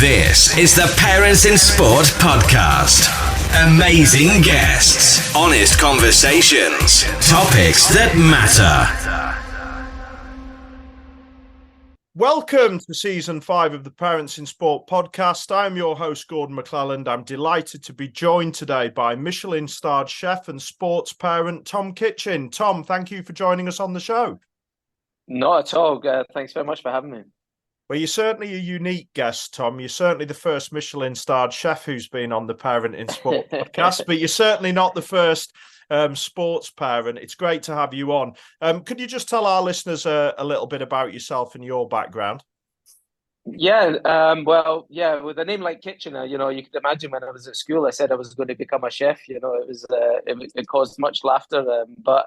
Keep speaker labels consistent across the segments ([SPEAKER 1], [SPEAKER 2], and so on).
[SPEAKER 1] This is the Parents in Sport podcast. Amazing guests, honest conversations, topics that matter.
[SPEAKER 2] Welcome to Season 5 of the Parents in Sport podcast. I'm your host, Gordon MacLelland. I'm delighted to be joined today by Michelin-starred chef and sports parent, Tom Kitchin. Tom, thank you for joining us on the show.
[SPEAKER 3] Not at all. Thanks very much for having me.
[SPEAKER 2] Well, you're certainly a unique guest, Tom. You're certainly the first Michelin-starred chef who's been on the Parent in Sport podcast, but you're certainly not the first sports parent. It's great to have you on. Could you just tell our listeners a little bit about yourself and your background?
[SPEAKER 3] Yeah, with a name like Kitchen, you could imagine when I was at school, I said I was going to become a chef. It caused much laughter, but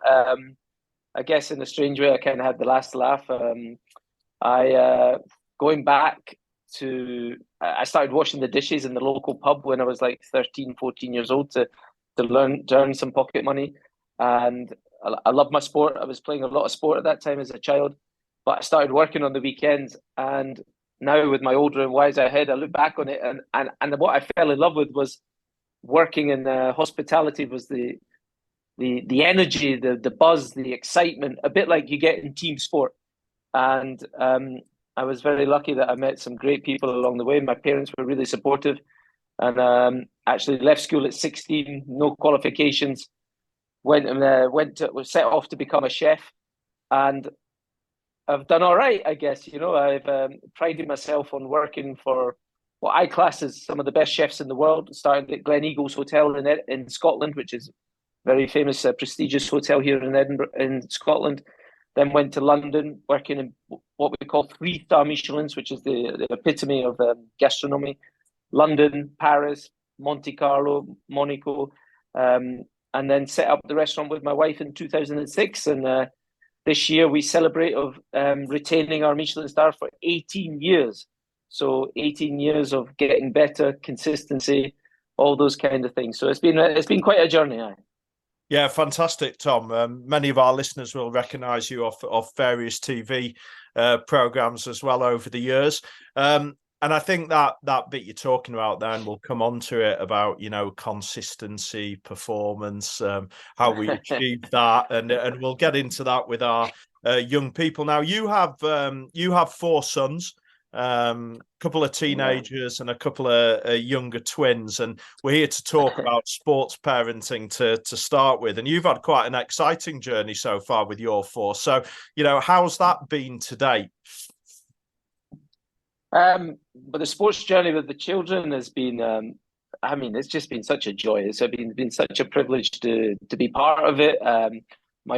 [SPEAKER 3] I guess in a strange way, I kind of had the last laugh. Going back to, I started washing the dishes in the local pub when I was like 13, 14 years old to earn some pocket money. And I love my sport. I was playing a lot of sport at that time as a child, but I started working on the weekends. And now with my older and wiser head, I look back on it and what I fell in love with was working in hospitality. Was the energy, the buzz, the excitement, a bit like you get in team sport. And I was very lucky that I met some great people along the way. My parents were really supportive, and actually left school at 16, no qualifications. Was set off to become a chef, and I've done all right, I guess. I've prided myself on working for what I class as some of the best chefs in the world. Started at Glen Eagles Hotel in Scotland, which is a very famous, prestigious hotel here in Edinburgh, in Scotland. Then went to London, working in what we call 3-star Michelins, which is the epitome of gastronomy. London, Paris, Monte Carlo, Monaco, and then set up the restaurant with my wife in 2006. And this year we celebrate of retaining our Michelin star for 18 years. So 18 years of getting better, consistency, all those kind of things. So it's been quite a journey.
[SPEAKER 2] Yeah, fantastic, Tom. Many of our listeners will recognise you off various TV programmes as well over the years. And I think that bit you're talking about then, we'll come on to it about, consistency, performance, how we achieve that. And we'll get into that with our young people. Now, you have 4 sons. Couple of teenagers and a couple of younger twins, and we're here to talk about sports parenting to start with. And you've had quite an exciting journey so far with your 4. So, how's that been to date?
[SPEAKER 3] But the sports journey with the children has been, it's just been such a joy. It's been such a privilege to be part of it. Our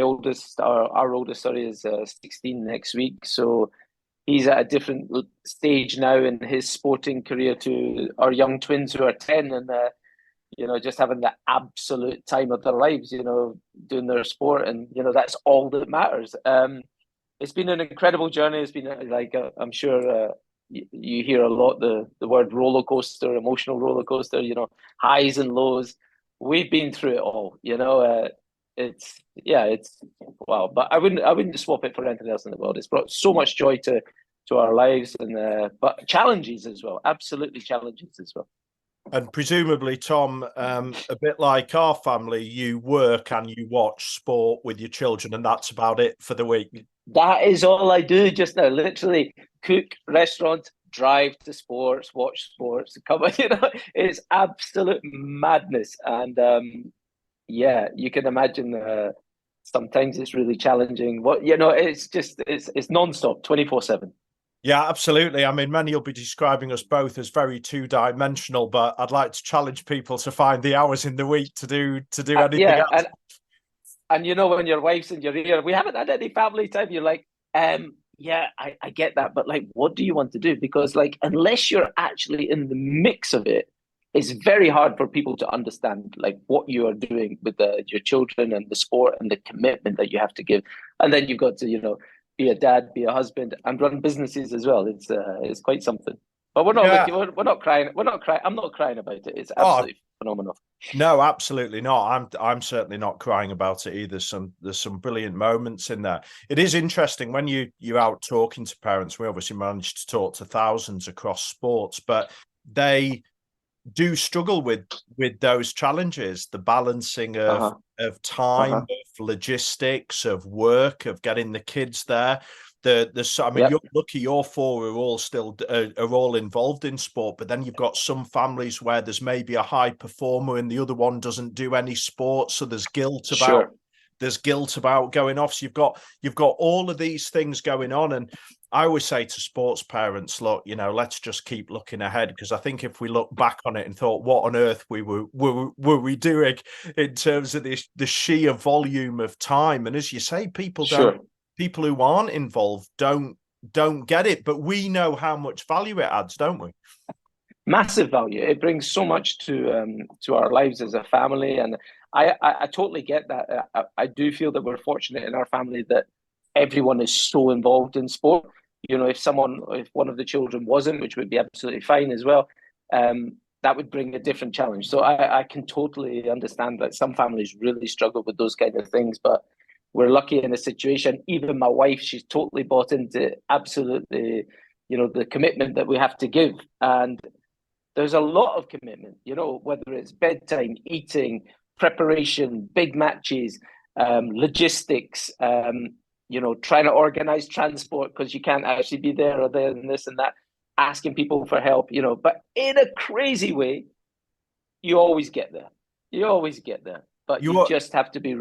[SPEAKER 3] oldest, is 16 next week, so he's at a different stage now in his sporting career to our young twins who are 10 and, just having the absolute time of their lives, doing their sport. And, that's all that matters. It's been an incredible journey. It's been I'm sure you hear a lot, the word roller coaster, emotional roller coaster, highs and lows. We've been through it all, it's wow, but I wouldn't swap it for anything else in the world. It's brought so much joy to our lives, and but challenges as well, absolutely challenges as well.
[SPEAKER 2] And presumably, Tom, a bit like our family, you work and you watch sport with your children, and that's about it for the week.
[SPEAKER 3] That is all I do just now. Literally, cook, restaurant, drive to sports, watch sports. Come on, it's absolute madness. And you can imagine. Sometimes it's really challenging. It's nonstop, 24/7.
[SPEAKER 2] Yeah, absolutely. I mean, many will be describing us both as very two-dimensional, but I'd like to challenge people to find the hours in the week to do anything else.
[SPEAKER 3] And when your wife's in your ear, we haven't had any family time. You're like, I get that, but what do you want to do? Because unless you're actually in the mix of it, it's very hard for people to understand what you are doing with your children and the sport and the commitment that you have to give. And then you've got to, be a dad, be a husband, and run businesses as well. It's quite something. But we're not crying. We're not crying. I'm not crying about it. It's absolutely phenomenal.
[SPEAKER 2] No, absolutely not. I'm certainly not crying about it either. There's some brilliant moments in there. It is interesting when you're out talking to parents. We obviously managed to talk to thousands across sports, but they do struggle with those challenges, the balancing of time, of logistics, of work, of getting the kids there. I mean, you're lucky your four are all still are all involved in sport, but then you've got some families where there's maybe a high performer and the other one doesn't do any sports, so there's guilt about going off. So you've got all of these things going on, and I always say to sports parents, look, let's just keep looking ahead, because I think if we look back on it and thought, what on earth were we doing in terms of the sheer volume of time, and as you say, people who aren't involved don't get it, but we know how much value it adds, don't we?
[SPEAKER 3] Massive value. It brings so much to our lives as a family, and I totally get that. I do feel that we're fortunate in our family that everyone is so involved in sport. If one of the children wasn't, which would be absolutely fine as well, that would bring a different challenge. So I can totally understand that some families really struggle with those kind of things, but we're lucky in a situation. Even my wife, she's totally bought into absolutely, the commitment that we have to give. And there's a lot of commitment, whether it's bedtime, eating, preparation, big matches, logistics, trying to organize transport because you can't actually be there or there and this and that, asking people for help, but in a crazy way, you always get there. But you just have to be...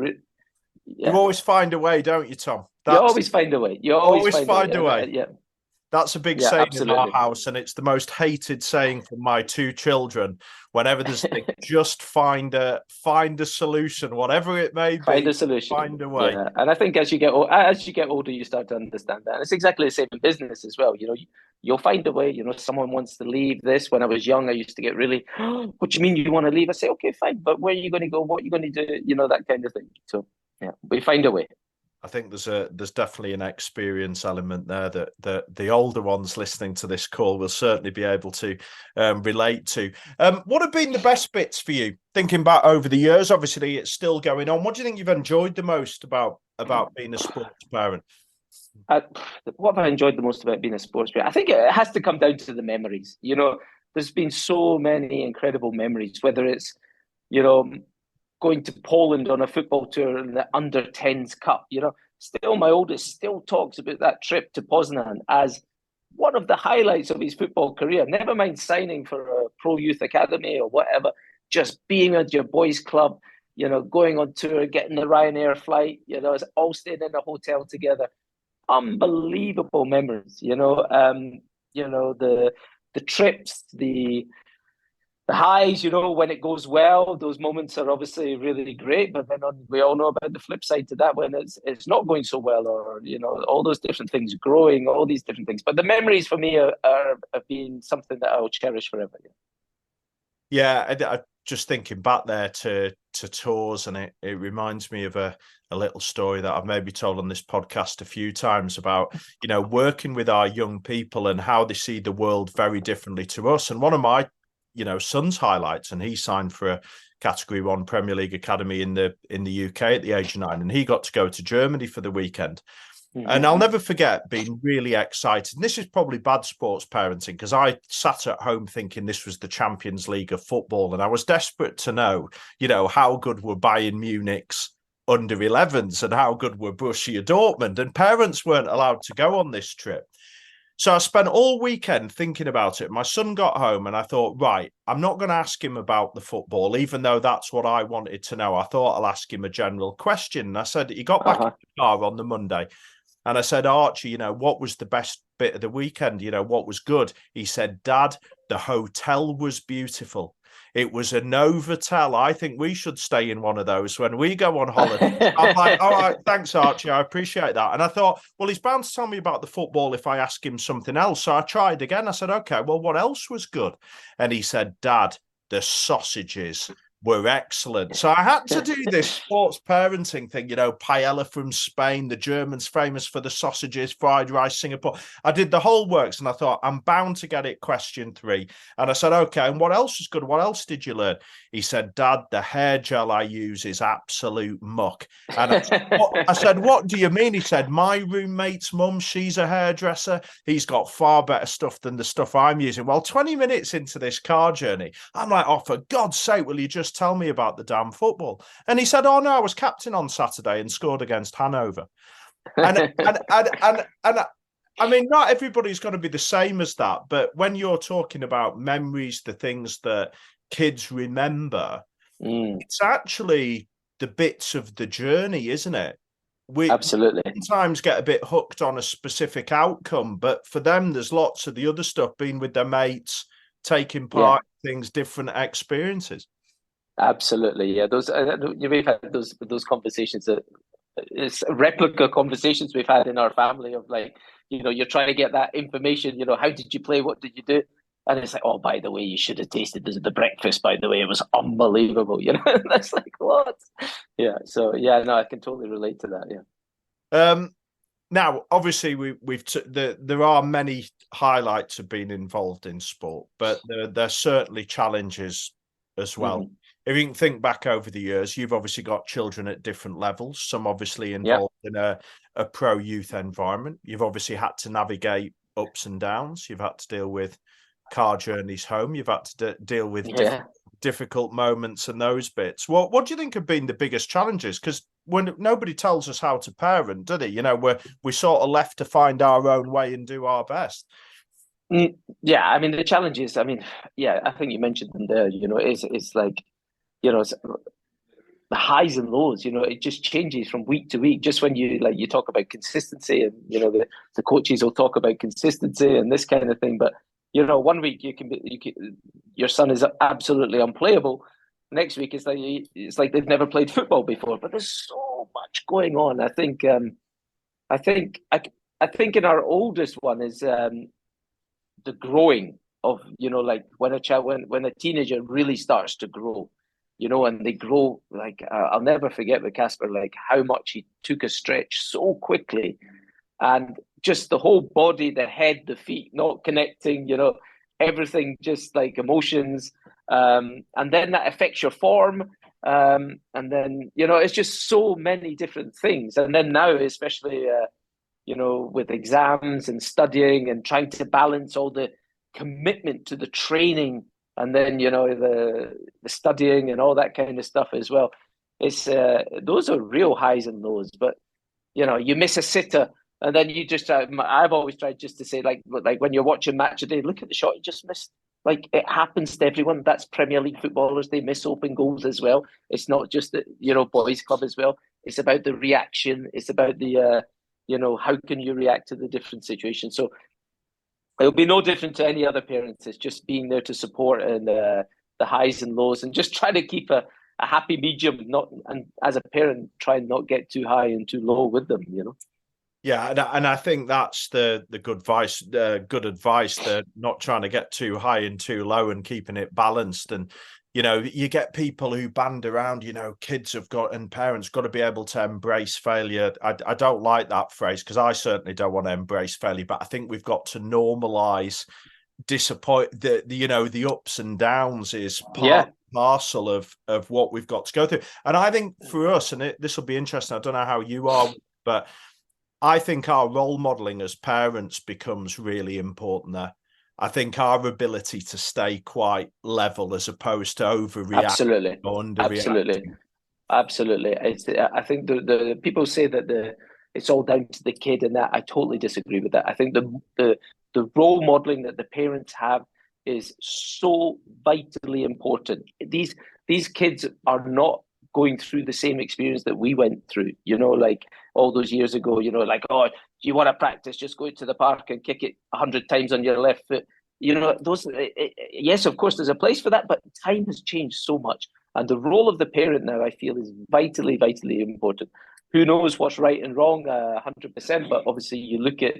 [SPEAKER 2] You always find a way, don't you, Tom?
[SPEAKER 3] You always find a way. You always find a way.
[SPEAKER 2] Yeah. That's a big saying in our house, and it's the most hated saying from my two children. Whenever there's just find a solution, whatever it may be.
[SPEAKER 3] Find a solution.
[SPEAKER 2] Find a way.
[SPEAKER 3] Yeah. And I think as you get older, you start to understand that. And it's exactly the same in business as well. You'll find a way. Someone wants to leave this. When I was young, I used to get really, what do you mean you want to leave? I say, okay, fine, but where are you going to go? What are you going to do? That kind of thing. So yeah, we find a way.
[SPEAKER 2] I think there's definitely an experience element there that the older ones listening to this call will certainly be able to relate to. What have been the best bits for you, thinking back over the years? Obviously, it's still going on. What do you think you've enjoyed the most about being a sports parent?
[SPEAKER 3] What have I enjoyed the most about being a sports parent? I think it has to come down to the memories. There's been so many incredible memories, whether it's, going to Poland on a football tour in the under-10s cup, still my oldest still talks about that trip to Poznan as one of the highlights of his football career. Never mind signing for a pro youth academy or whatever, just being at your boys' club, going on tour, getting the Ryanair flight, all staying in a hotel together. Unbelievable memories, the trips, the highs, when it goes well, those moments are obviously really great. But then we all know about the flip side to that when it's not going so well, or all those different things, growing, all these different things. But the memories for me have been something that I'll cherish forever.
[SPEAKER 2] Yeah, I just thinking back there to tours, and it reminds me of a little story that I've maybe told on this podcast a few times about working with our young people and how they see the world very differently to us. And one of my son's highlights, and he signed for a Category 1 Premier League academy in the UK at the age of 9, and he got to go to Germany for the weekend. Mm-hmm. And I'll never forget being really excited. And this is probably bad sports parenting, because I sat at home thinking this was the Champions League of football, and I was desperate to know, how good were Bayern Munich's under 11s and how good were Borussia Dortmund, and parents weren't allowed to go on this trip. So I spent all weekend thinking about it. My son got home and I thought, right, I'm not going to ask him about the football, even though that's what I wanted to know. I thought I'll ask him a general question. And I said, he got back in the car on the Monday. And I said, Archie, what was the best bit of the weekend? What was good? He said, Dad, the hotel was beautiful. It was a Novotel. I think we should stay in one of those when we go on holiday. I'm like, all right, thanks, Archie. I appreciate that. And I thought, well, he's bound to tell me about the football if I ask him something else. So I tried again. I said, okay, well, what else was good? And he said, Dad, the sausages, were excellent. So I had to do this sports parenting thing, paella from Spain, the Germans famous for the sausages, fried rice, Singapore. I did the whole works and I thought, I'm bound to get it question 3. And I said, okay, and what else was good? What else did you learn? He said, Dad, the hair gel I use is absolute muck. And I said, what do you mean? He said, my roommate's mum, she's a hairdresser. He's got far better stuff than the stuff I'm using. Well, 20 minutes into this car journey, I'm like, oh, for God's sake, will you just tell me about the damn football? And he said, oh no, I was captain on Saturday and scored against Hanover. And I mean, not everybody's going to be the same as that, but when you're talking about memories, the things that kids remember, it's actually the bits of the journey, isn't it? We
[SPEAKER 3] absolutely
[SPEAKER 2] sometimes get a bit hooked on a specific outcome, but for them, there's lots of the other stuff, being with their mates, taking part in things, different experiences.
[SPEAKER 3] Absolutely, yeah. Those we've had those conversations. It's replica conversations we've had in our family of like, you're trying to get that information. How did you play? What did you do? And it's like, oh, by the way, you should have tasted the breakfast. By the way, it was unbelievable. That's like what? Yeah. So yeah, no, I can totally relate to that. Yeah.
[SPEAKER 2] Now, obviously, there are many highlights of being involved in sport, but there's certainly challenges as well. Mm-hmm. If you can think back over the years, you've obviously got children at different levels, some obviously involved in a pro youth environment. You've obviously had to navigate ups and downs. You've had to deal with car journeys home. You've had to deal with difficult moments and those bits. What do you think have been the biggest challenges? Because when nobody tells us how to parent, do they? We're sort of left to find our own way and do our best.
[SPEAKER 3] Yeah, I mean, the challenges, I think you mentioned them there, it's like, it's the highs and lows, it just changes from week to week. Just when you talk about consistency and, the coaches will talk about consistency and this kind of thing. But, 1 week your son is absolutely unplayable. Next week it's like they've never played football before. But there's so much going on. I think in our oldest one is the growing of, like when a teenager really starts to grow, and they grow, like, I'll never forget with Casper, like how much he took a stretch so quickly, and just the whole body, the head, the feet, not connecting, everything, just like emotions. And then that affects your form. And then, it's just so many different things. And then now, especially, with exams and studying and trying to balance all the commitment to the training and then, the studying and all that kind of stuff as well. It's those are real highs and lows. But, you miss a sitter and then you just, I've always tried just to say, like when you're watching Match a Day, look at the shot you just missed. Like, it happens to everyone. That's Premier League footballers. They miss open goals as well. It's not just the, boys club as well. It's about the reaction. It's about the, how can you react to the different situations? So it'll be no different to any other parents. It's just being there to support and the highs and lows and just try to keep a happy medium, and as a parent, try and not get too high and too low with them,
[SPEAKER 2] Yeah, and I think that's the good advice. They're not trying to get too high and too low and keeping it balanced. And you get people who band around. Kids have got and parents got to be able to embrace failure. I don't like that phrase because I certainly don't want to embrace failure. But I think we've got to normalize the ups and downs is parcel of what we've got to go through. And I think for us, and this will be interesting. I don't know how you are, but I think our role modeling as parents becomes really important there. I think our ability to stay quite level as opposed to overreacting or underreacting.
[SPEAKER 3] Absolutely. I think the people say that it's all down to the kid, and that I totally disagree with that. I think the role modeling that the parents have is so vitally important. These kids are not going through the same experience that we went through, like all those years ago, like, oh, you want to practice, just go to the park and kick it 100 times on your left foot. Yes, of course, there's a place for that, but time has changed so much. And the role of the parent now, I feel, is vitally, vitally important. Who knows what's right and wrong 100%, but obviously you look at,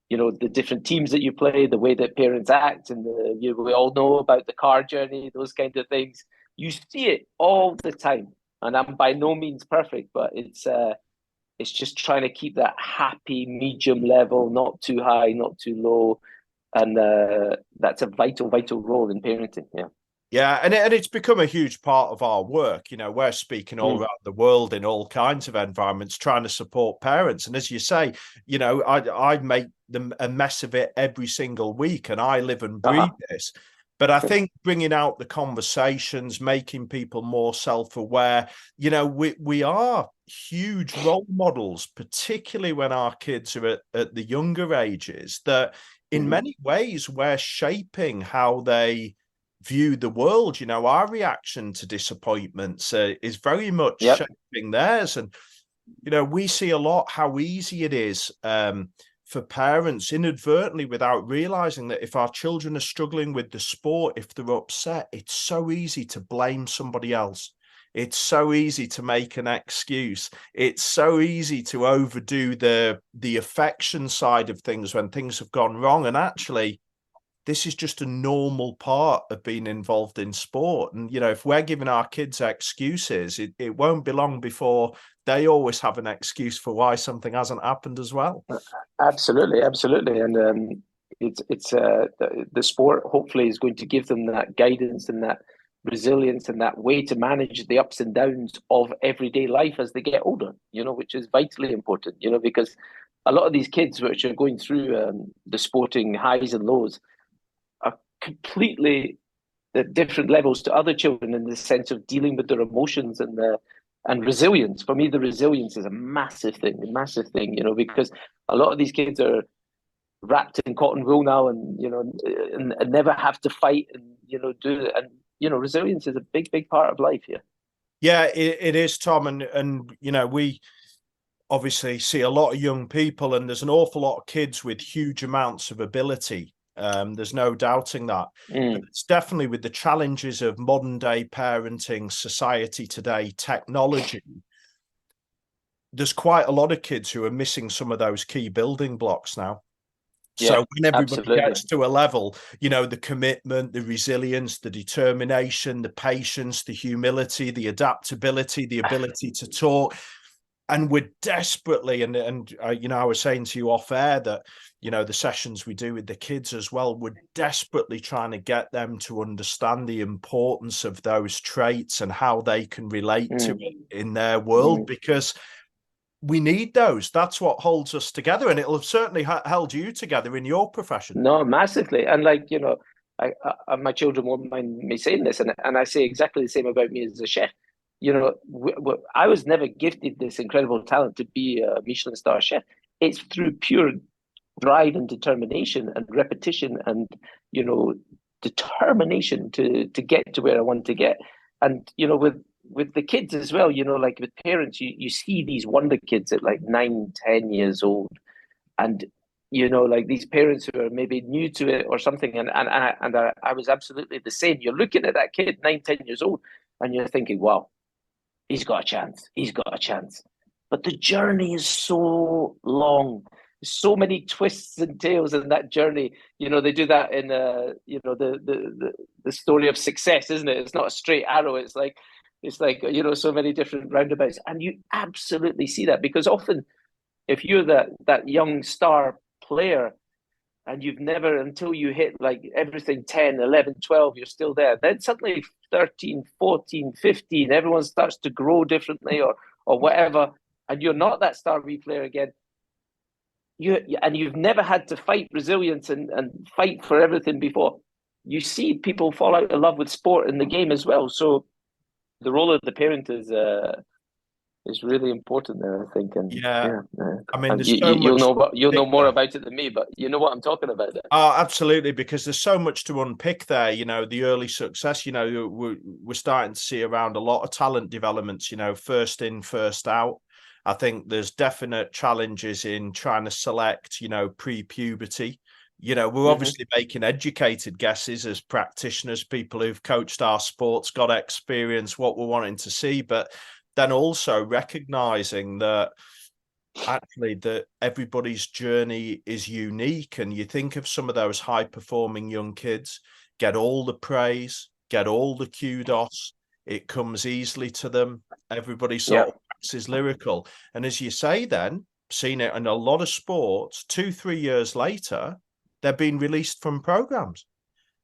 [SPEAKER 3] the different teams that you play, the way that parents act, and we all know about the car journey, those kind of things. You see it all the time, and I'm by no means perfect, but it's just trying to keep that happy medium level, not too high, not too low, and that's a vital role in parenting. Yeah.
[SPEAKER 2] Yeah, and it's become a huge part of our work. You know, we're speaking all around the world in all kinds of environments, trying to support parents. And as you say, you know, I make them a mess of it every single week, and I live and breathe this. But I think bringing out the conversations, making people more self-aware, you know, we are huge role models, particularly when our kids are at the younger ages, that in many ways we're shaping how they view the world. You know, our reaction to disappointments is very much shaping theirs. And, you know, we see a lot how easy it is for parents inadvertently, without realizing that if our children are struggling with the sport, if they're upset, it's so easy to blame somebody else. It's so easy to make an excuse. It's so easy to overdo the affection side of things when things have gone wrong. And actually, this is just a normal part of being involved in sport. And, you know, if we're giving our kids excuses, it won't be long before they always have an excuse for why something hasn't happened as well.
[SPEAKER 3] Absolutely. And it's the sport hopefully is going to give them that guidance and that resilience and that way to manage the ups and downs of everyday life as they get older, you know, which is vitally important, you know, because a lot of these kids which are going through the sporting highs and lows are completely at different levels to other children in the sense of dealing with their emotions and resilience. For me, the resilience is a massive thing, you know, because a lot of these kids are wrapped in cotton wool now, and you know, and never have to fight, and you know, and you know, resilience is a big part of life here.
[SPEAKER 2] Yeah, it is, Tom, and you know, we obviously see a lot of young people, and there's an awful lot of kids with huge amounts of ability. There's no doubting that. But it's definitely with the challenges of modern day parenting, society today, technology. There's quite a lot of kids who are missing some of those key building blocks now. So when everybody gets to a level, you know, the commitment, the resilience, the determination, the patience, the humility, the adaptability, the ability to talk, and we're desperately, and you know, I was saying to you off air that, you know, the sessions we do with the kids as well, we're desperately trying to get them to understand the importance of those traits and how they can relate to it in their world, because we need those. That's what holds us together, and it'll have certainly held you together in your profession.
[SPEAKER 3] No, massively. And like, you know, I my children won't mind me saying this, and I say exactly the same about me as a chef. You know, I was never gifted this incredible talent to be a Michelin star chef. It's through pure drive and determination and repetition and, you know, determination to get to where I want to get. And, you know, with the kids as well, you know, like with parents, you see these wonder kids at like 9, 10 years old. And, you know, like these parents who are maybe new to it or something. And I was absolutely the same. You're looking at that kid, 9, 10 years old, and you're thinking, wow, he's got a chance. He's got a chance. But the journey is so long. So many twists and tales in that journey. You know, they do that in you know, the story of success, isn't it? It's not a straight arrow. It's like, you know, so many different roundabouts. And you absolutely see that, because often if you're that young star player and you've never, until you hit like everything 10, 11, 12, you're still there. Then suddenly 13, 14, 15, everyone starts to grow differently or whatever. And you're not that star B player again. You've never had to fight resilience and fight for everything before. You see people fall out of love with sport in the game as well. So the role of the parent is really important there, I think. And
[SPEAKER 2] yeah. I mean,
[SPEAKER 3] you'll know more about it than me, but you know what I'm talking about there.
[SPEAKER 2] Oh, absolutely, because there's so much to unpick there. You know, the early success, you know, we're starting to see around a lot of talent developments, you know, first in, first out. I think there's definite challenges in trying to select, you know, pre-puberty. You know, we're obviously making educated guesses as practitioners, people who've coached our sports, got experience, what we're wanting to see, but then also recognizing that actually that everybody's journey is unique. And you think of some of those high performing young kids, get all the praise, get all the kudos, It comes easily to them. Everybody sort of is lyrical. And as you say, then, seen it in a lot of sports, 2-3 years later, they're being released from programs.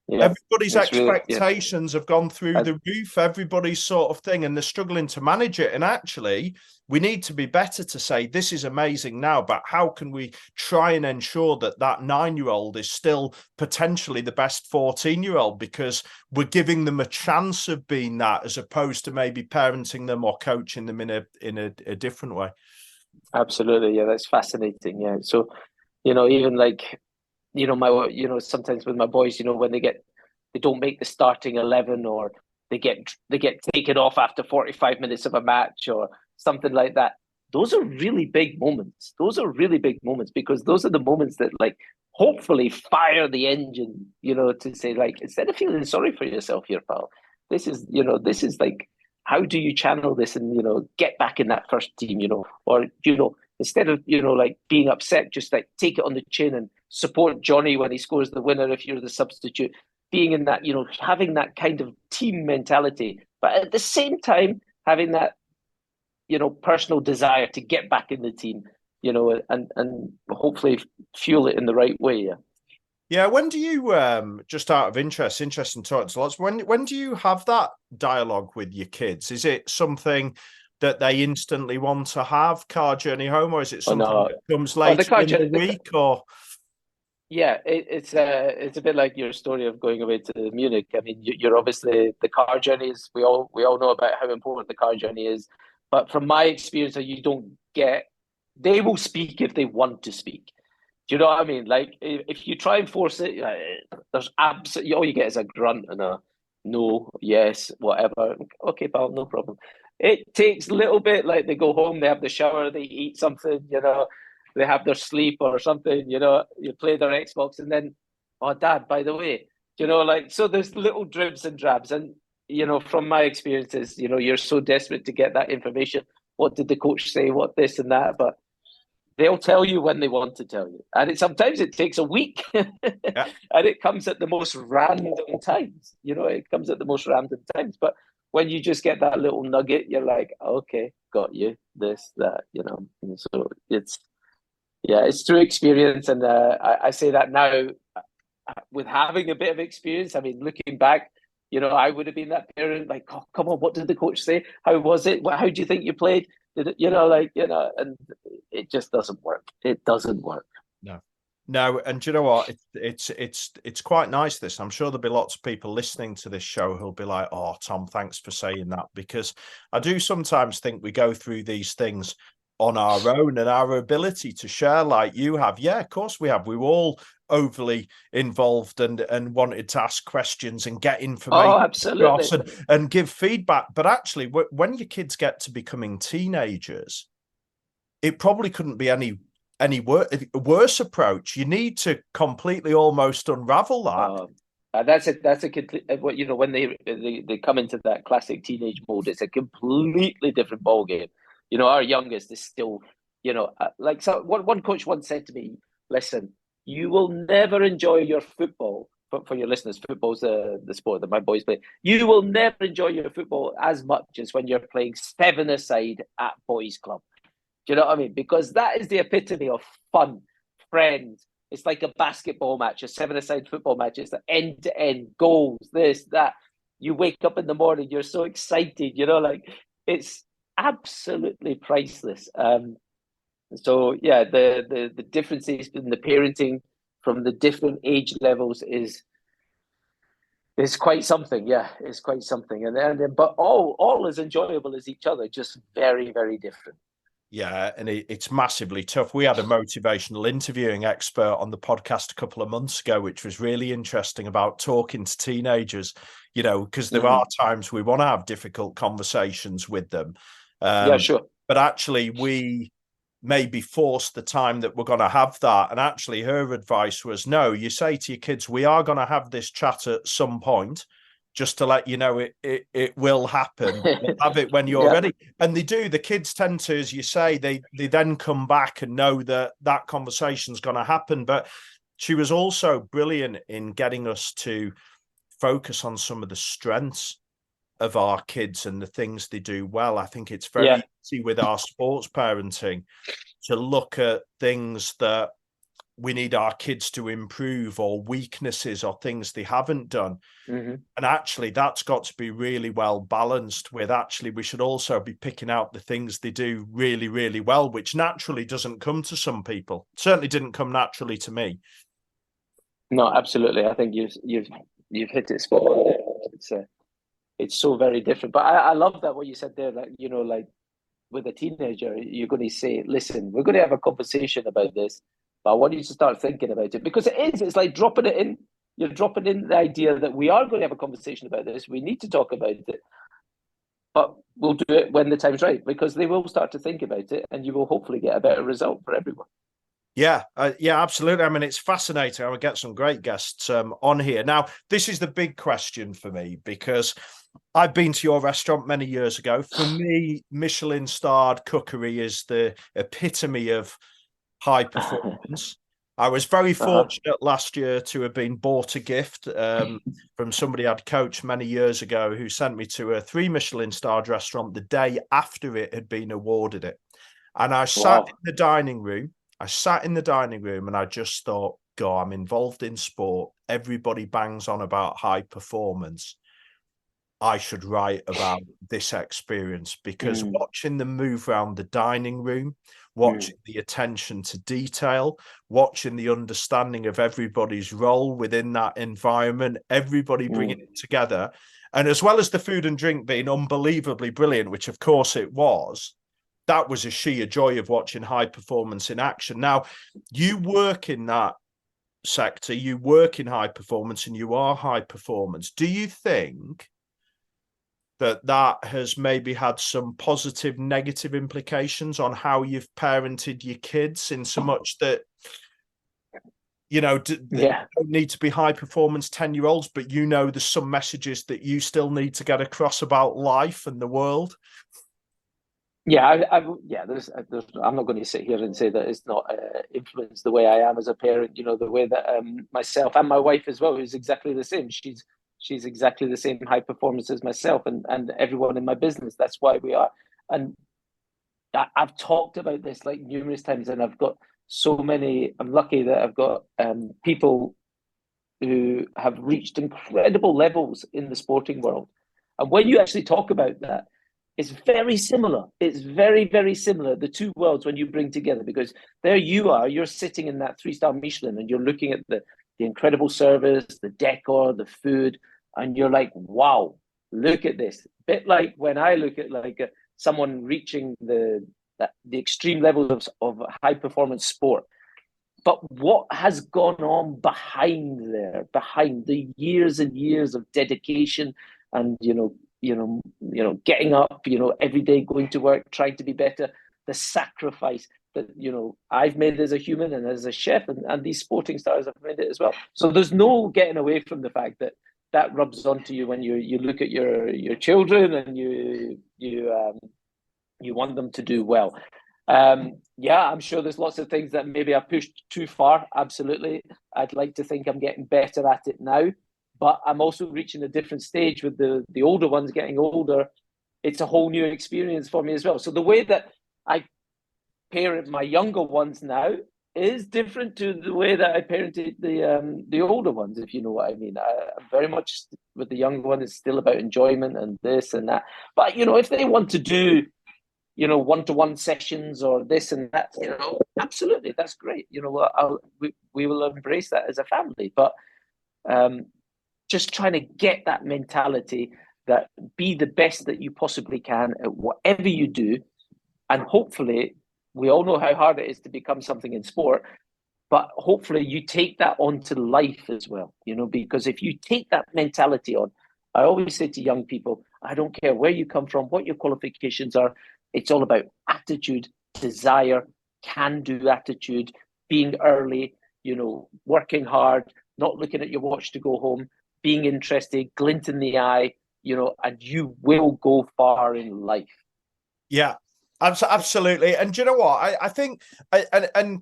[SPEAKER 2] Yeah, everybody's expectations have gone through the roof, everybody's sort of thing, and they're struggling to manage it. And actually, we need to be better to say, this is amazing now, but how can we try and ensure that that 9-year-old is still potentially the best 14-year-old, because we're giving them a chance of being that, as opposed to maybe parenting them or coaching them in a different way.
[SPEAKER 3] Absolutely. Yeah, that's fascinating. Yeah. So, even like, sometimes with my boys, when they don't make the starting 11, or they get taken off after 45 minutes of a match or something like that. Those are really big moments. Because those are the moments that, like, hopefully fire the engine, to say, like, instead of feeling sorry for yourself here, pal, this is like, how do you channel this and, get back in that first team, or, instead of, like being upset, just like take it on the chin and support Johnny when he scores the winner if you're the substitute. Being in that, having that kind of team mentality, but at the same time, having that, personal desire to get back in the team, and hopefully fuel it in the right way. Yeah.
[SPEAKER 2] Yeah. When do you, just out of interesting talks, lots, when do you have that dialogue with your kids? Is it something that they instantly want to have, car journey home, or is it something that comes later in the week? Or
[SPEAKER 3] yeah, it's a bit like your story of going away to Munich. I mean, you're obviously, the car journeys, we all know about how important the car journey is, but from my experience, they will speak if they want to speak. Do you know what I mean? Like, if you try and force it, there's absolutely, all you get is a grunt and a no, yes, whatever. Okay, pal, no problem. It takes a little bit, like they go home, they have the shower, they eat something, they have their sleep or something, you play their Xbox, and then, oh, Dad, by the way, like, so there's little dribs and drabs. And, from my experiences, you're so desperate to get that information. What did the coach say? What this and that? But they'll tell you when they want to tell you. And sometimes it takes a week. And it comes at the most random times. It comes at the most random times. But when you just get that little nugget, you're like, okay, got you, this, that, And so it's through experience. And I say that now with having a bit of experience. I mean, looking back, I would have been that parent, like, oh, come on, what did the coach say? How was it? How do you think you played? Did it, and it just doesn't work. It doesn't work.
[SPEAKER 2] No, and do you know what? It's quite nice, this. I'm sure there'll be lots of people listening to this show who'll be like, oh, Tom, thanks for saying that, because I do sometimes think we go through these things on our own, and our ability to share like you have. Yeah, of course we have. We were all overly involved and wanted to ask questions and get information across and give feedback. But actually, when your kids get to becoming teenagers, it probably couldn't be any worse approach. You need to completely almost unravel that.
[SPEAKER 3] That's a complete, when they come into that classic teenage mode, it's a completely different ballgame. Our youngest is still, like, so one coach once said to me, listen, you will never enjoy your football. For your listeners, football's the sport that my boys play. You will never enjoy your football as much as when you're playing 7-a-side at boys' club. Do you know what I mean? Because that is the epitome of fun, friends. It's like a basketball match, a 7-a-side football match. It's the end-to-end goals, this, that. You wake up in the morning, you're so excited, like, it's absolutely priceless. So yeah, the differences in the parenting from the different age levels is quite something. Yeah, it's quite something. And but all as enjoyable as each other, just very, very different.
[SPEAKER 2] Yeah, and it's massively tough. We had a motivational interviewing expert on the podcast a couple of months ago, which was really interesting, about talking to teenagers, because there are times we want to have difficult conversations with them.
[SPEAKER 3] Yeah, sure.
[SPEAKER 2] But actually, we maybe force the time that we're going to have that. And actually, her advice was, no, you say to your kids, we are going to have this chat at some point, just to let you know it will happen. We'll have it when you're ready. And they do. The kids tend to, as you say, they then come back and know that conversation's going to happen. But she was also brilliant in getting us to focus on some of the strengths of our kids and the things they do well. I think it's very easy with our sports parenting to look at things that we need our kids to improve, or weaknesses or things they haven't done. And actually that's got to be really well balanced with, actually we should also be picking out the things they do really, really well, which naturally doesn't come to some people. Certainly didn't come naturally to me.
[SPEAKER 3] No, absolutely. I think you've hit it spot on there. It's so very different. But I love that what you said there, like, you know, like with a teenager, you're going to say, listen, we're going to have a conversation about this, but I want you to start thinking about it, because it's like dropping it in. You're dropping in the idea that we are going to have a conversation about this. We need to talk about it, but we'll do it when the time's right, because they will start to think about it, and you will hopefully get a better result for everyone.
[SPEAKER 2] Yeah, absolutely. I mean, it's fascinating. I will get some great guests on here. Now, this is the big question for me, because I've been to your restaurant many years ago. For me, Michelin-starred cookery is the epitome of high performance. I was very fortunate last year to have been bought a gift from somebody I'd coached many years ago, who sent me to a 3 Michelin-starred restaurant the day after it had been awarded it. And I sat in the dining room. And I just thought, God, I'm involved in sport. Everybody bangs on about high performance. I should write about this experience, because watching them move around the dining room, watching the attention to detail, watching the understanding of everybody's role within that environment, everybody bringing it together. And as well as the food and drink being unbelievably brilliant, which of course it was, that was a sheer joy of watching high performance in action. Now, you work in that sector, you work in high performance, and you are high performance. Do you think that has maybe had some positive, negative implications on how you've parented your kids, in so much that, you know, they don't need to be high performance 10-year-olds, but you know, there's some messages that you still need to get across about life and the world?
[SPEAKER 3] Yeah, I'm not going to sit here and say that it's not influenced the way I am as a parent. You know, the way that myself and my wife as well is exactly the same. She's exactly the same high performance as myself, and everyone in my business. That's why we are. And I've talked about this like numerous times, and I've got so many. I'm lucky that I've got people who have reached incredible levels in the sporting world. And when you actually talk about that, it's very similar. It's very, very similar, the two worlds, when you bring together, because there you are, you're sitting in that 3-star Michelin, and you're looking at the incredible service, the decor, the food, and you're like, wow, look at this. A bit like when I look at like someone reaching the extreme levels of high performance sport. But what has gone on behind the years and years of dedication and, getting up, every day, going to work, trying to be better, the sacrifice that, I've made as a human and as a chef, and these sporting stars have made it as well. So there's no getting away from the fact that rubs onto you when you look at your children, and you want them to do well. I'm sure there's lots of things that maybe I pushed too far. Absolutely. I'd like to think I'm getting better at it now, but I'm also reaching a different stage with the older ones getting older. It's a whole new experience for me as well. So the way that I parent my younger ones now is different to the way that I parented the older ones, if you know what I mean. I'm very much with the younger one, it's still about enjoyment and this and that. But, if they want to do, one-to-one sessions or this and that, absolutely, that's great. We will embrace that as a family. But just trying to get that mentality that be the best that you possibly can at whatever you do. And hopefully, we all know how hard it is to become something in sport, but hopefully you take that on to life as well, because if you take that mentality on, I always say to young people, I don't care where you come from, what your qualifications are, it's all about attitude, desire, can-do attitude, being early, working hard, not looking at your watch to go home, being interested, glint in the eye, and you will go far in life.
[SPEAKER 2] Yeah, absolutely. And do you know what? I think, and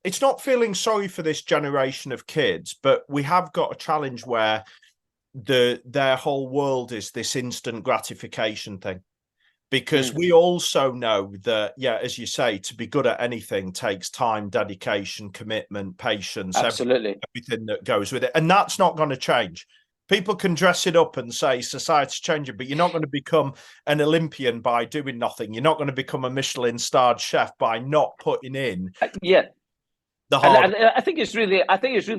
[SPEAKER 2] it's not feeling sorry for this generation of kids, but we have got a challenge where their whole world is this instant gratification thing. Because we also know that, yeah, as you say, to be good at anything takes time, dedication, commitment, patience,
[SPEAKER 3] Absolutely.
[SPEAKER 2] everything that goes with it. And that's not going to change. People can dress it up and say society's changing, but you're not going to become an Olympian by doing nothing. You're not going to become a Michelin-starred chef by not putting in
[SPEAKER 3] Yeah.
[SPEAKER 2] the hard.
[SPEAKER 3] And I think it's really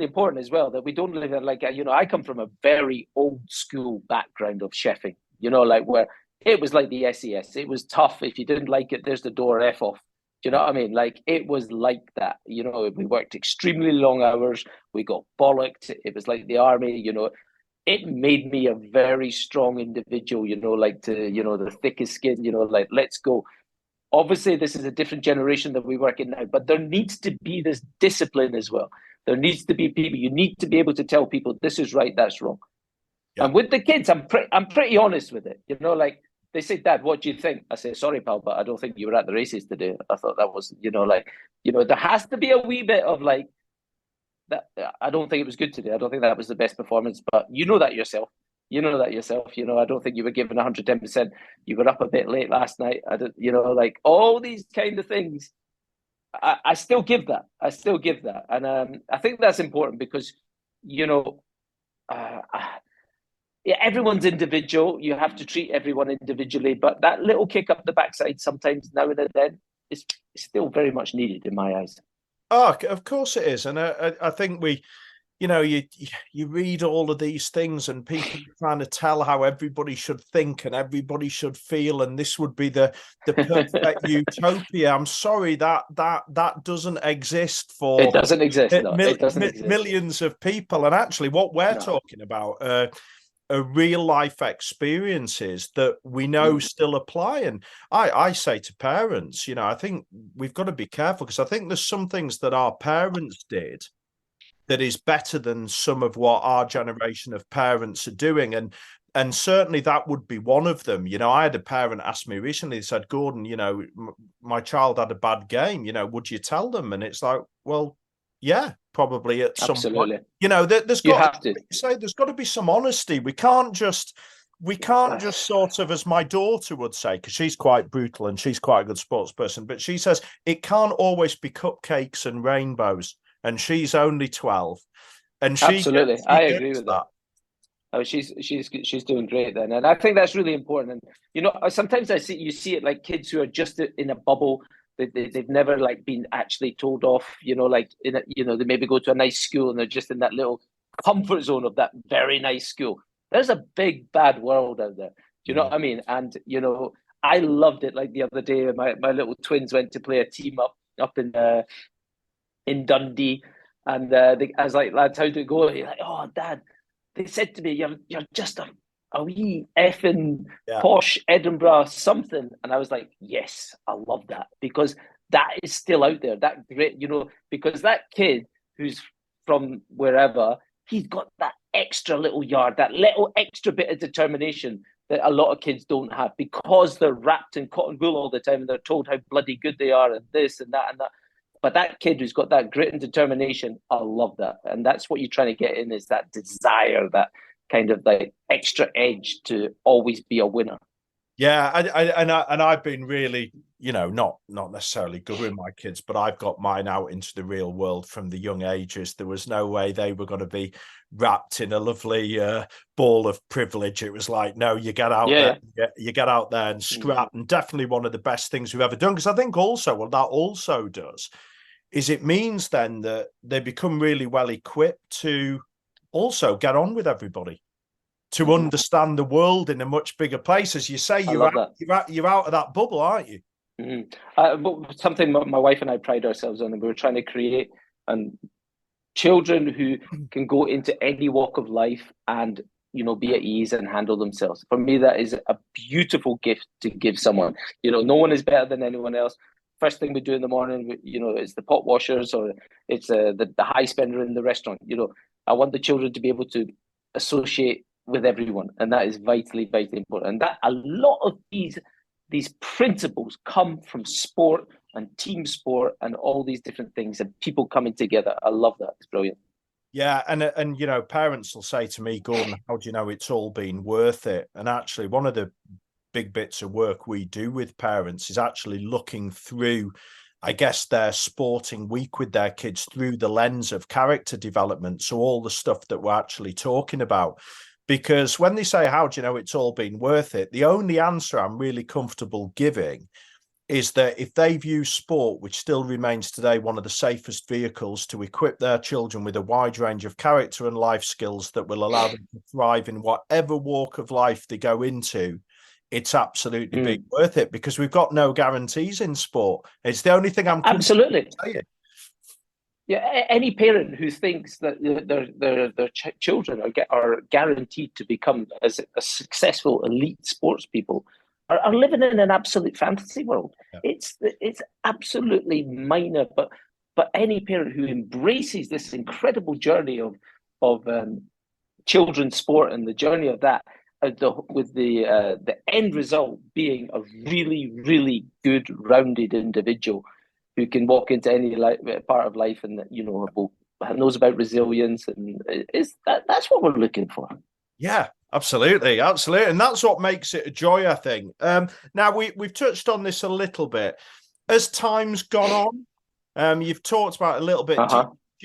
[SPEAKER 3] important as well that we don't live in, like, I come from a very old school background of chefing, like where it was like the SES. It was tough. If you didn't like it, there's the door, F off. Do you know what I mean? Like, it was like that. We worked extremely long hours. We got bollocked. It was like the army. It made me a very strong individual. Like the thickest skin. Like, let's go. Obviously, this is a different generation that we work in now, but there needs to be this discipline as well. There needs to be people. You need to be able to tell people this is right, that's wrong. Yeah. And with the kids, I'm pretty honest with it. Like, they say, Dad, what do you think? I say, sorry, pal, but I don't think you were at the races today. I thought that was, there has to be a wee bit of like that. I don't think it was good today. I don't think that was the best performance, but you know that yourself. I don't think you were giving 110%. You were up a bit late last night. I don't, like all these kind of things. I still give that. And I think that's important because, yeah, everyone's individual. You have to treat everyone individually, but that little kick up the backside sometimes now and then is still very much needed in my eyes.
[SPEAKER 2] Oh, of course it is. And I think you read all of these things and people trying to tell how everybody should think and everybody should feel, and this would be the perfect utopia. I'm sorry, that doesn't exist for
[SPEAKER 3] it doesn't exist. No, it doesn't exist.
[SPEAKER 2] Millions of people. And actually what we're talking about are real life experiences that we know still apply. And I say to parents, I think we've got to be careful, because I think there's some things that our parents did that is better than some of what our generation of parents are doing. And certainly that would be one of them. I had a parent ask me recently, they said, Gordon, my child had a bad game, would you tell them? And it's like, well, yeah, probably at some point. There's got to be some honesty. We can't just sort of, as my daughter would say, because she's quite brutal and she's quite a good sports person, but she says it can't always be cupcakes and rainbows. And she's only 12, and
[SPEAKER 3] absolutely, I agree with that. Oh, she's doing great then, and I think that's really important. And sometimes you see it like kids who are just in a bubble. They've never like been actually told off. Like they maybe go to a nice school and they're just in that little comfort zone of that very nice school. There's a big bad world out there. Do you know what I mean? And I loved it. Like the other day, my little twins went to play a team up in Dundee, and I was like, lads, how do it go? He's like, oh, Dad, they said to me, you're just a wee effing posh Edinburgh something. And I was like, yes, I love that, because that is still out there. That great, because that kid who's from wherever, he's got that extra little yard, that little extra bit of determination that a lot of kids don't have, because they're wrapped in cotton wool all the time and they're told how bloody good they are and this and that and that. But that kid who's got that grit and determination, I love that. And that's what you're trying to get in, is that desire, that kind of like extra edge to always be a winner.
[SPEAKER 2] Yeah, and I've been really, not necessarily good with my kids, but I've got mine out into the real world from the young ages. There was no way they were going to be wrapped in a lovely ball of privilege. It was like, no, you get out there, you get out there and scrap. And definitely one of the best things we've ever done. Because I think also what that also does is it means then that they become really well equipped to also get on with everybody, to understand the world in a much bigger place. As you say, you're out of that bubble, aren't you?
[SPEAKER 3] But something my wife and I pride ourselves on, and we were trying to create children who can go into any walk of life and be at ease and handle themselves. For me, that is a beautiful gift to give someone. No one is better than anyone else. First thing we do in the morning, it's the pot washers, or it's the high spender in the restaurant. I want the children to be able to associate with everyone, and that is vitally, vitally important. And that a lot of these principles come from sport and team sport and all these different things and people coming together. I love that. It's brilliant.
[SPEAKER 2] Yeah, and you know, parents will say to me, Gordon, how do you know it's all been worth it? And actually, one of the big bits of work we do with parents is actually looking through, I guess, their sporting week with their kids through the lens of character development. So all the stuff that we're actually talking about. Because when they say, how do you know it's all been worth it? The only answer I'm really comfortable giving is that if they view sport, which still remains today one of the safest vehicles to equip their children with a wide range of character and life skills that will allow them to thrive in whatever walk of life they go into, it's absolutely been worth it, because we've got no guarantees in sport. It's the only thing I'm
[SPEAKER 3] absolutely
[SPEAKER 2] saying.
[SPEAKER 3] Yeah, any parent who thinks that their children are guaranteed to become as a successful elite sports people are living in an absolute fantasy world.
[SPEAKER 2] Yeah.
[SPEAKER 3] It's absolutely minor, but any parent who embraces this incredible journey of children's sport and the journey of that, with the end result being a really, really good, rounded individual who can walk into any part of life and, you know, knows about resilience, and that's what we're looking for.
[SPEAKER 2] Yeah, absolutely, and that's what makes it a joy, I think. Now we've touched on this a little bit as time's gone on. You've talked about it a little bit.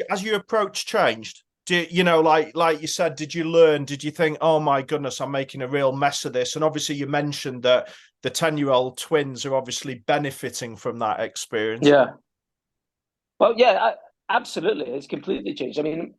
[SPEAKER 2] Has your approach changed? You know, like you said, did you learn? Did you think, oh my goodness, I'm making a real mess of this? And obviously, you mentioned that the 10-year-old twins are obviously benefiting from that experience.
[SPEAKER 3] Yeah. Well, yeah, absolutely. It's completely changed. I mean,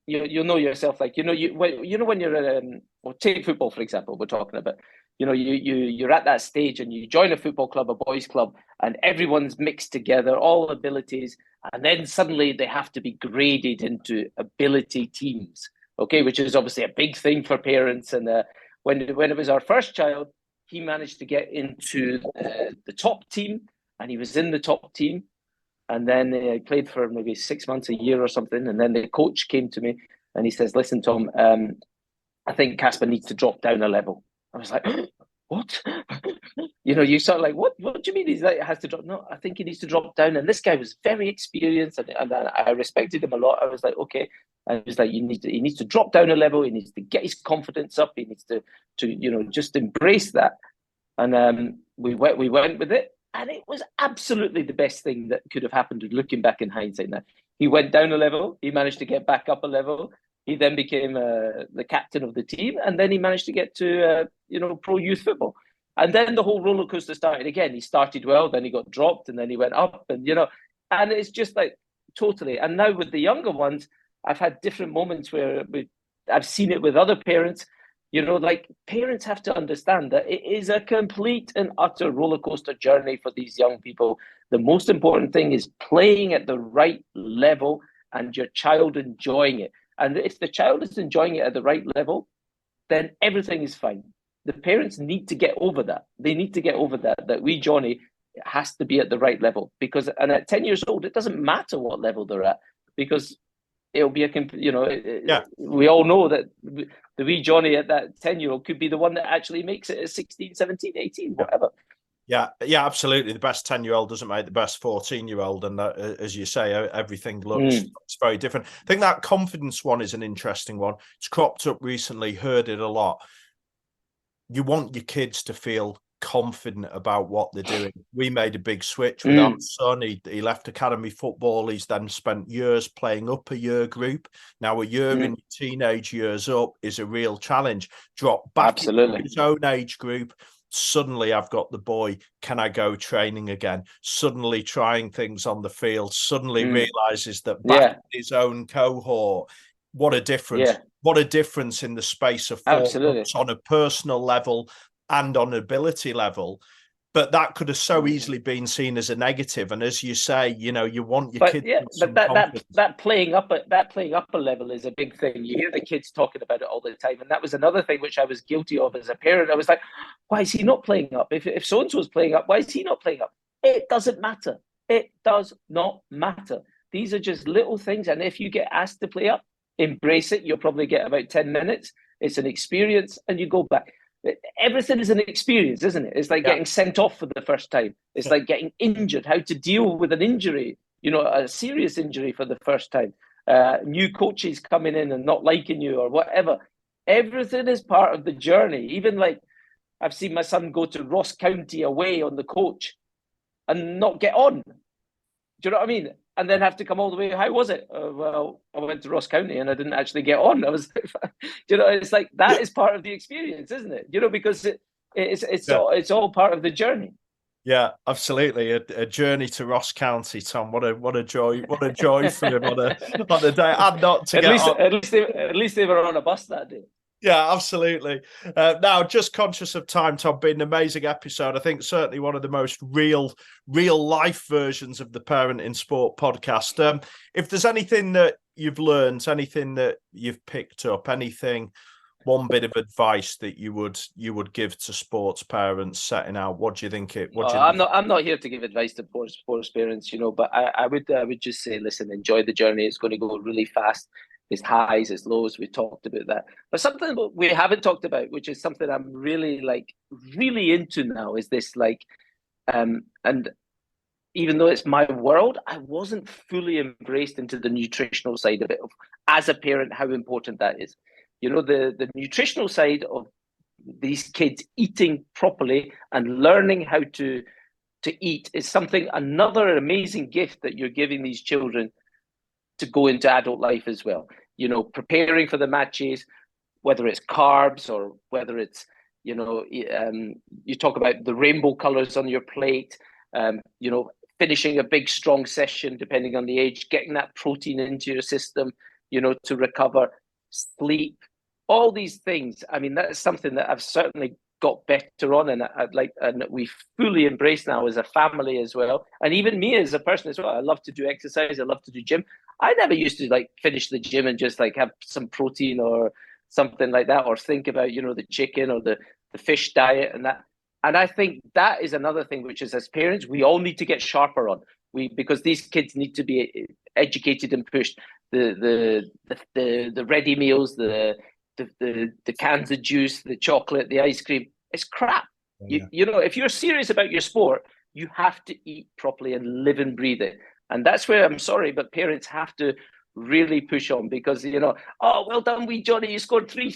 [SPEAKER 3] you know yourself, like, when you're well, take football, for example, we're talking about, you know, you're at that stage and you join a football club, a boys club, and everyone's mixed together, all abilities, and then suddenly they have to be graded into ability teams, okay, which is obviously a big thing for parents. And when it was our first child, he managed to get into the top team, and he was in the top team. And then I played for maybe 6 months, a year or something. And then the coach came to me and he says, listen, Tom, I think Casper needs to drop down a level. I was like, what? You know, you sort of like, what do you mean he has to drop? No, I think he needs to drop down. And this guy was very experienced, and I respected him a lot. I was like, okay. And he was like, he needs to drop down a level. He needs to get his confidence up. He needs to you know, just embrace that. And we went with it. And it was absolutely the best thing that could have happened, looking back in hindsight. Now, he went down a level. He managed to get back up a level. He then became the captain of the team. And then he managed to get to, you know, pro youth football. And then the whole roller coaster started again. He started well, then he got dropped, and then he went up. And, you know, and it's just like totally. And now with the younger ones, I've had different moments where I've seen it with other parents. You know, like, parents have to understand that it is a complete and utter roller coaster journey for these young people. The most important thing is playing at the right level and your child enjoying it. And if the child is enjoying it at the right level, then everything is fine. The parents need to get over that. They need to get over that wee Johnny has to be at the right level, and at 10 years old, it doesn't matter what level they're at, because it'll be we all know that the wee Johnny at that 10-year-old could be the one that actually makes it at 16, 17, 18, whatever.
[SPEAKER 2] Yeah, absolutely. The best 10-year-old doesn't make the best 14-year-old. And as you say, everything looks very different. I think that confidence one is an interesting one. It's cropped up recently, heard it a lot. You want your kids to feel confident about what they're doing. We made a big switch with our son. He left academy football. He's then spent years playing up a year group. Now a year in teenage years up is a real challenge. Drop back into his own age group. Suddenly I've got the boy, can I go training again? Suddenly trying things on the field, suddenly realizes that back in his own cohort, what a difference. What a difference in the space of 4 months on a personal level and on ability level. But that could have so easily been seen as a negative. And as you say, you know, you want your kids. Yeah,
[SPEAKER 3] but that playing up a level is a big thing. You hear the kids talking about it all the time. And that was another thing which I was guilty of as a parent. I was like, why is he not playing up? If so-and-so is playing up, why is he not playing up? It doesn't matter. It does not matter. These are just little things. And if you get asked to play up, embrace it. You'll probably get about 10 minutes. It's an experience, and you go back. Everything is an experience, isn't it? It's like getting sent off for the first time. It's like getting injured, how to deal with an injury, you know, a serious injury for the first time. new coaches coming in and not liking you or whatever. Everything is part of the journey. Even like I've seen my son go to Ross County away on the coach and not get on. Do you know what I mean? And then have to come all the way. How was it? Well, I went to Ross County and I didn't actually get on. I was, you know, it's like that is part of the experience, isn't it? You know, because it's all part of the journey.
[SPEAKER 2] Yeah, absolutely. A journey to Ross County, Tom. What a joy! What a joy for him on a day. And not to
[SPEAKER 3] at least they were on a bus that day.
[SPEAKER 2] Yeah, absolutely. Now, just conscious of time, Tom, been an amazing episode. I think certainly one of the most real life versions of the Parent in Sport podcast. If there's anything that you've learned, anything that you've picked up, anything, one bit of advice that you would give to sports parents setting out, what do you think
[SPEAKER 3] I'm not here to give advice to sports parents, you know, but I would just say, listen, enjoy the journey. It's going to go really fast. Its highs, its lows, we talked about that. But something we haven't talked about, which is something I'm really into now, is this and even though it's my world, I wasn't fully embraced into the nutritional side of it, as a parent, how important that is. You know, the nutritional side of these kids eating properly and learning how to eat is another amazing gift that you're giving these children to go into adult life as well. You know, preparing for the matches, whether it's carbs or whether it's, you know, you talk about the rainbow colors on your plate, you know, finishing a big, strong session, depending on the age, getting that protein into your system, you know, to recover, sleep, all these things. I mean, that is something that I've certainly got better on, and and we fully embrace now as a family as well, and even me as a person as well. I love to do exercise. I love to do gym. I never used to finish the gym and just have some protein or something like that, or think about, you know, the chicken or the fish diet and that. And I think that is another thing which is, as parents, we all need to get sharper on. Because these kids need to be educated and pushed. The ready meals, the cans of juice, the chocolate, the ice cream, it's crap. Yeah. You know, if you're serious about your sport, you have to eat properly and live and breathe it. And that's where, I'm sorry, but parents have to really push on, because, you know, oh, well done, wee Johnny, you scored 3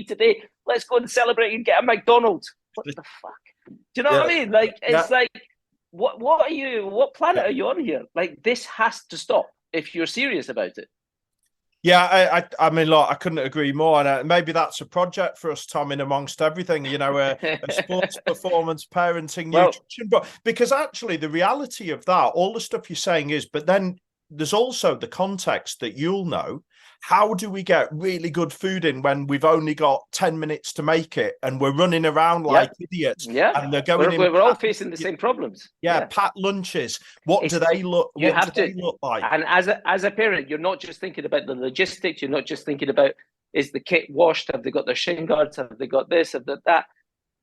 [SPEAKER 3] today. Let's go and celebrate and get a McDonald's. What the fuck? Do you know what I mean? It's what planet are you on here? This has to stop if you're serious about it.
[SPEAKER 2] Yeah, I mean, look, I couldn't agree more. And maybe that's a project for us, Tom, in amongst everything, you know, a sports performance, parenting, nutrition. But because actually the reality of that, all the stuff you're saying is, but then there's also the context that you'll know. How do we get really good food in when we've only got 10 minutes to make it and we're running around like idiots?
[SPEAKER 3] Yeah,
[SPEAKER 2] and they're going
[SPEAKER 3] we're all facing the same problems.
[SPEAKER 2] Yeah, packed lunches. What do they look like?
[SPEAKER 3] And as a parent, you're not just thinking about the logistics. You're not just thinking about, is the kit washed? Have they got their shin guards? Have they got this? Have they got that?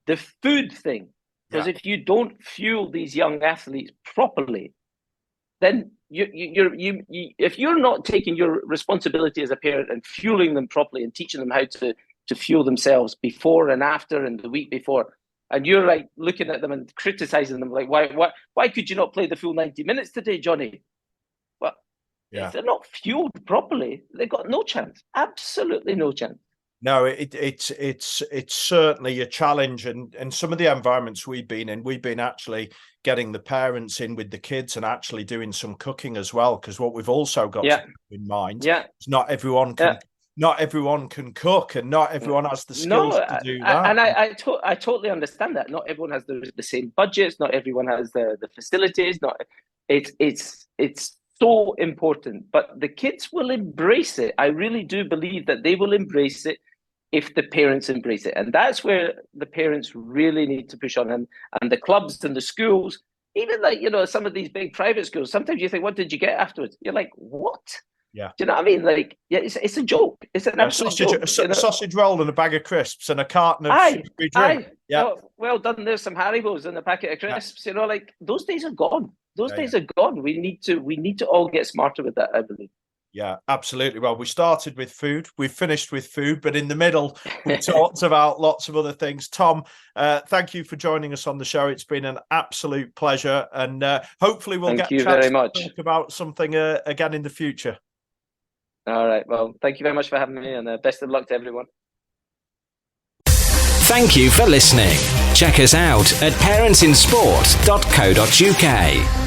[SPEAKER 3] The food thing. Because if you don't fuel these young athletes properly, then if you're not taking your responsibility as a parent and fueling them properly and teaching them how to fuel themselves before and after and the week before, and you're looking at them and criticizing them, why could you not play the full 90 minutes today, Johnny? Well, if they're not fueled properly, they've got no chance, absolutely no chance.
[SPEAKER 2] No, it's certainly a challenge, and some of the environments we've been actually getting the parents in with the kids and actually doing some cooking as well. Because what we've also got to keep in mind is not everyone can cook, and not everyone has the skills to do that.
[SPEAKER 3] And I totally understand that. Not everyone has the same budgets. Not everyone has the facilities. It's so important, but the kids will embrace it. I really do believe that they will embrace it if the parents embrace it. And that's where the parents really need to push on. And the clubs and the schools, even some of these big private schools, sometimes you think, what did you get afterwards? You're like, what? Yeah. Do you know what I mean? It's a joke. It's an absolute joke.
[SPEAKER 2] A sausage roll and a bag of crisps and a carton of sugary drink.
[SPEAKER 3] Yeah. Well done. There's some Haribos and a packet of crisps. You know, those days are gone. Those days are gone. We need to all get smarter with that, I believe.
[SPEAKER 2] Yeah, absolutely. Well, we started with food, we finished with food, but in the middle, we talked about lots of other things. Tom, thank you for joining us on the show. It's been an absolute pleasure, and hopefully we'll get a chance to talk about something again in the future.
[SPEAKER 3] All right. Well, thank you very much for having me, and best of luck to everyone.
[SPEAKER 1] Thank you for listening. Check us out at parentsinsport.co.uk.